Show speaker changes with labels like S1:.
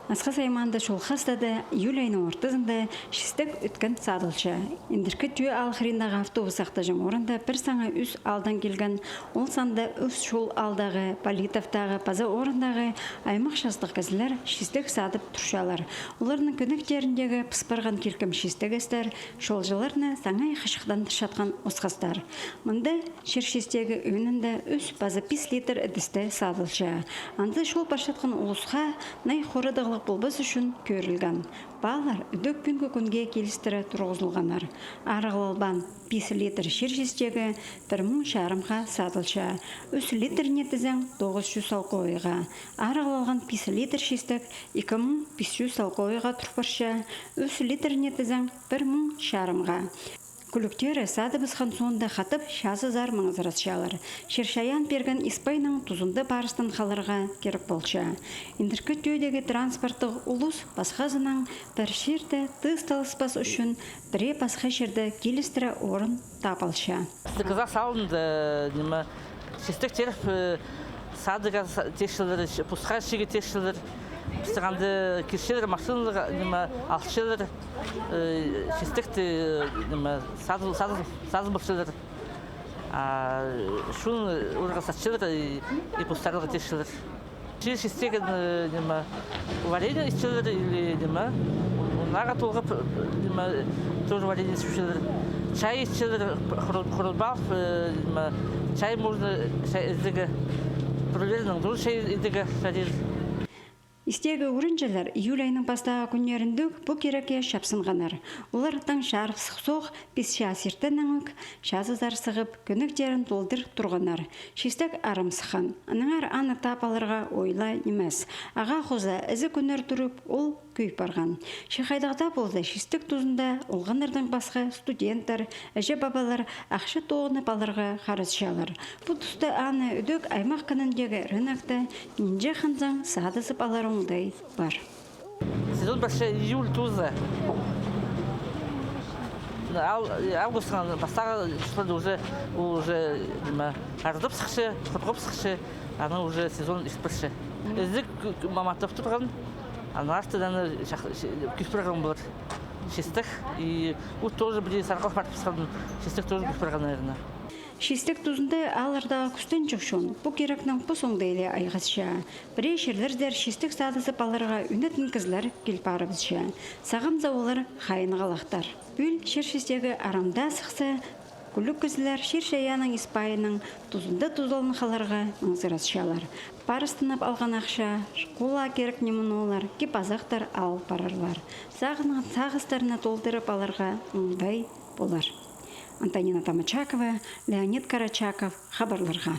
S1: Асқа сайманды шолхастады июль айының ортызында шістік үткен садылшы. Индіркі түйе алхыриндағы автобус ақтажым орында бір саңа үс алдан келген, ол санда үс шол алдағы, политовтағы, паза орындағы аймақ шастық кәзілер шістік садып тұршалар. Олардың көніктеріндегі пыспарған келкім шістік әстер, шолжыларына саңай қышықтан шатқан осқастар. Мұнда шершестегі өңінде үс паза 5 литр әдісті садылшы. Анды шол башатқан ұлысқа най қорыдығы болбас үшін көрілген. Балар үдік күнгі күнге келістірі тұрғызылғанар. Арығылбан 5 литр шершестегі 1,000 шарымға садылша. 3 литр нетізен 900 салқы ойға. Арығылған 5 литр шестік 2500 салқы ойға тұрпарша. 3 литр нетізен 1,000 шарымға. Күліктері сады бізхан соңында қатып шазызар маңызырасшалар. Шершаян берген Испайның тұзынды барыстан қаларға керек болша. Индіркі түйдегі транспорттық ұлыс басқазынан бір шерді тысталыспас үшін біре басқа жерді келістірі орын тапалша.
S2: Стықыза салынды, шестік теріп садыға текшілер, пұсқа шеге текшілер, пістіғанды кешелер, машиналар, алшылар, шестікті сазы бұқшылар, шуын ұрға сатшылар, и пұстарлығы текшілер. Шестеген варенье ішчілер, или ұнаға толғып, тоже варенье ішчілер. Чай ішчілер, құрылбав, чай можно іздігі, проверенің дұры чай іздігі шарир.
S1: Истегі өрінжелер июль айының бастағы күнеріндік бұл кереке шапсынғанар. Олар таң шарып соқ 5 шасертен өк шазызар сығып көніктерін толдыр тұрғанар. Шестік арым сыхан. Аныңар аны тапаларға ойла емес. Аға қоза ізі күнер тұрып ол күйіп барған. Шехайдағда болды шестік тұзында олғанырдың басқа студенттер, әже бабалар ақшы тоғынып аларға қарызшалар. Бұл тұсты аны үдік аймақ қанындегі рынақта нинже қанзан садысып алар оңдай бар.
S2: Сезон башы июль тузы. Августың бастағы числода уже ардып сықшы, құрғып сықшы, аны уже сезон ішпірші. Іздік маматып тұрған, аны артыдан күшпірған болыр. Шестік, и ол тоже бір сарқал партып сықладың, шестік тоже күшпірған, наверное.
S1: Шестік тұзында алардағы күстен жүкшон, бұл керекнің бұл соңдайлы айғызша. Бірі шерлердер шестік садысып аларға үнетін кізлер келпарыбызша. Сағымза олар қайын қалақтар. Бүл шершестегі арамда сықсы, күлік кізлер шершаяның Испайының тұзында тұзалын қаларға мұңзырасшалар. Парыстынып алған ақша, қола керек немін олар, кеп азақтар ал парарлар. Сағының сағыстарына толдырып аларға мұңдай болар. Антонина Тамачакова, Леонид Карачаков, хабарларға.